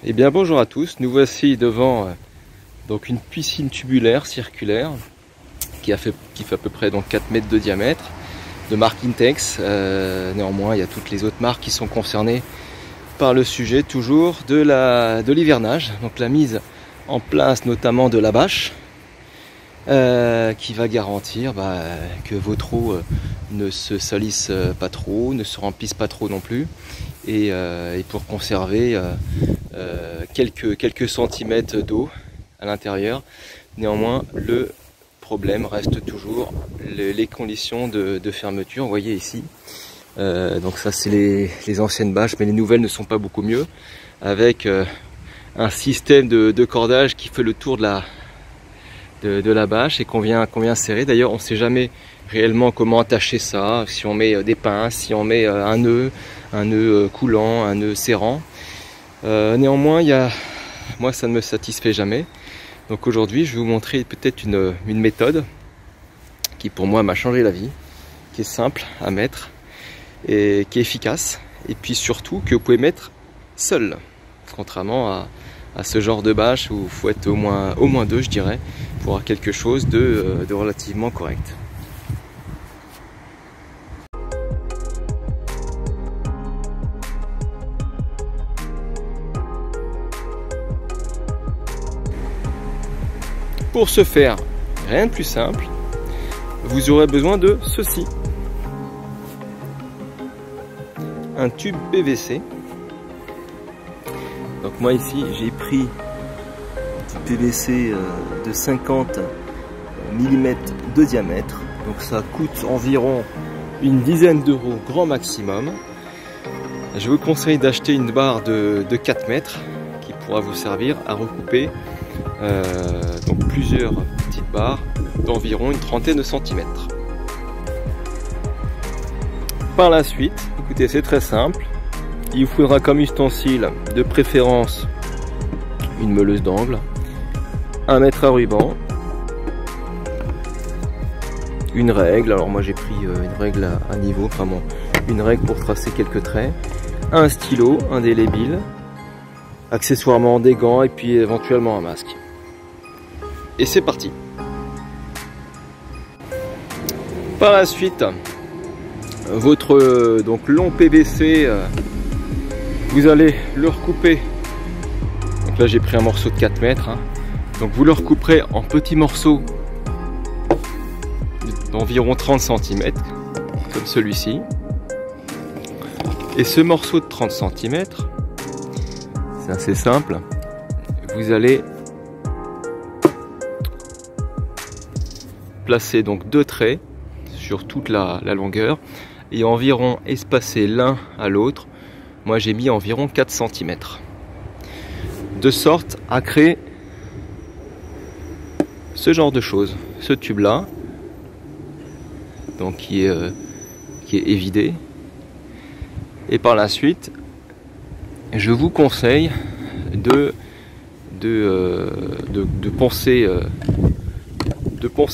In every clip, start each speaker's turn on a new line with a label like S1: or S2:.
S1: Eh bien bonjour à tous, nous voici devant donc une piscine tubulaire circulaire qui fait à peu près donc 4 mètres de diamètre, de marque Intex. Néanmoins il y a toutes les autres marques qui sont concernées par le sujet toujours de l'hivernage, donc la mise en place notamment de la bâche qui va garantir que vos trous ne se salissent pas trop, ne se remplissent pas trop non plus, et pour conserver quelques centimètres d'eau à l'intérieur. Néanmoins, le problème reste toujours les conditions de fermeture. Vous voyez ici, donc ça c'est les anciennes bâches, mais les nouvelles ne sont pas beaucoup mieux, avec un système de cordage qui fait le tour de la bâche et qu'on vient serrer. D'ailleurs, on ne sait jamais réellement comment attacher ça, si on met des pinces, si on met un nœud coulant, un nœud serrant. Néanmoins, moi ça ne me satisfait jamais. Donc aujourd'hui, je vais vous montrer peut-être une méthode qui pour moi m'a changé la vie, qui est simple à mettre et qui est efficace, et puis surtout que vous pouvez mettre seul, contrairement à ce genre de bâche où il faut être au moins deux, je dirais, pour avoir quelque chose de relativement correct. Pour ce faire, rien de plus simple, vous aurez besoin de ceci. Un tube PVC. Donc moi ici j'ai pris un PVC de 50 mm de diamètre. Donc ça coûte environ une dizaine d'euros grand maximum. Je vous conseille d'acheter une barre de 4 mètres qui pourra vous servir à recouper donc plusieurs petites barres d'environ une trentaine de centimètres. Par la suite, écoutez, c'est très simple. Il vous faudra comme ustensile de préférence une meuleuse d'angle, un mètre à ruban, une règle. Alors moi j'ai pris une règle à niveau, enfin bon, une règle pour tracer quelques traits, un stylo indélébile, accessoirement des gants et puis éventuellement un masque. Et c'est parti. Par la suite, votre donc long PVC, vous allez le recouper. Donc là j'ai pris un morceau de 4 mètres. Donc vous le recouperez en petits morceaux d'environ 30 cm, comme celui-ci. Et ce morceau de 30 cm, c'est assez simple. Vous allez placer donc 2 traits sur toute la longueur et environ espacés l'un à l'autre. Moi j'ai mis environ 4 cm, de sorte à créer ce genre de choses, ce tube là, donc qui est évidé. Et par la suite, je vous conseille de poncer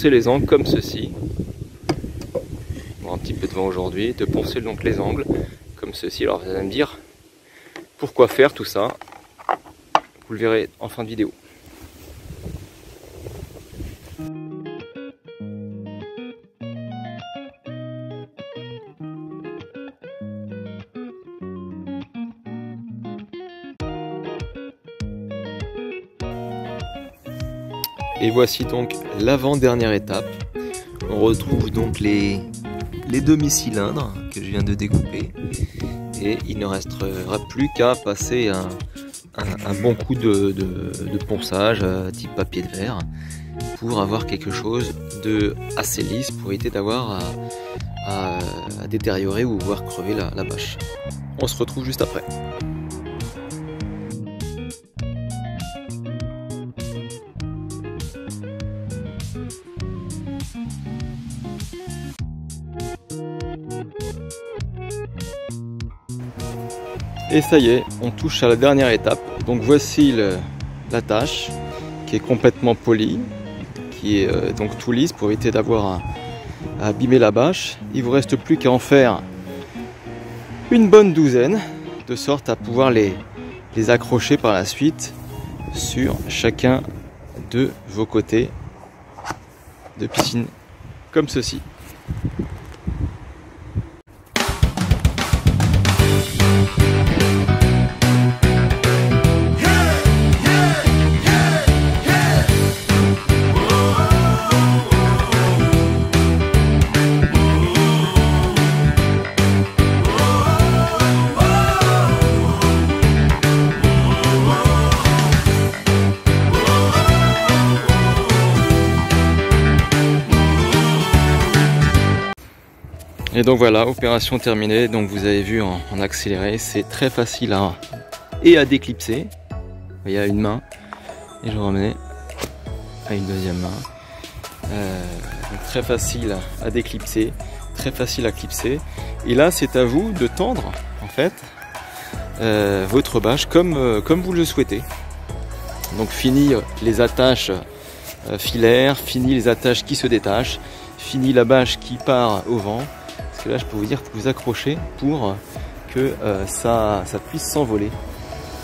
S1: les angles comme ceci. Bon, un petit peu devant aujourd'hui, de poncer donc les angles comme ceci. Alors vous allez me dire pourquoi faire tout ça, vous le verrez en fin de vidéo. Et voici donc l'avant-dernière étape. On retrouve donc les demi-cylindres que je viens de découper. Et il ne restera plus qu'à passer un bon coup de ponçage type papier de verre pour avoir quelque chose de assez lisse, pour éviter d'avoir à détériorer ou voir crever la bâche. On se retrouve juste après. Et ça y est, on touche à la dernière étape. Donc voici la tâche qui est complètement polie, qui est donc tout lisse pour éviter d'avoir à abîmer la bâche. Il vous reste plus qu'à en faire une bonne douzaine, de sorte à pouvoir les les accrocher par la suite sur chacun de vos côtés de piscine, comme ceci. Et donc voilà, opération terminée. Donc vous avez vu en accéléré, c'est très facile à déclipser. Il y a une main et je remets à une deuxième main. Donc très facile à déclipser, très facile à clipser. Et là, c'est à vous de tendre en fait votre bâche comme vous le souhaitez. Donc fini les attaches filaires, fini les attaches qui se détachent, fini la bâche qui part au vent. Parce que là, je peux vous dire que vous accrochez pour que ça puisse s'envoler.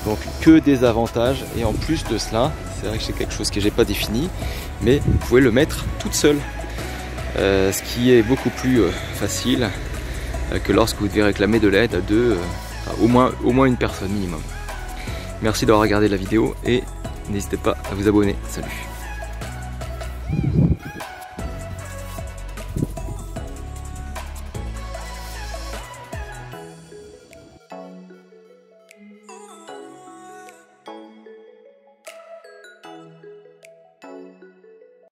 S1: Donc que des avantages. Et en plus de cela, c'est vrai que c'est quelque chose que j'ai pas défini, mais vous pouvez le mettre toute seule. Ce qui est beaucoup plus facile que lorsque vous devez réclamer de l'aide de au moins une personne minimum. Merci d'avoir regardé la vidéo et n'hésitez pas à vous abonner. Salut!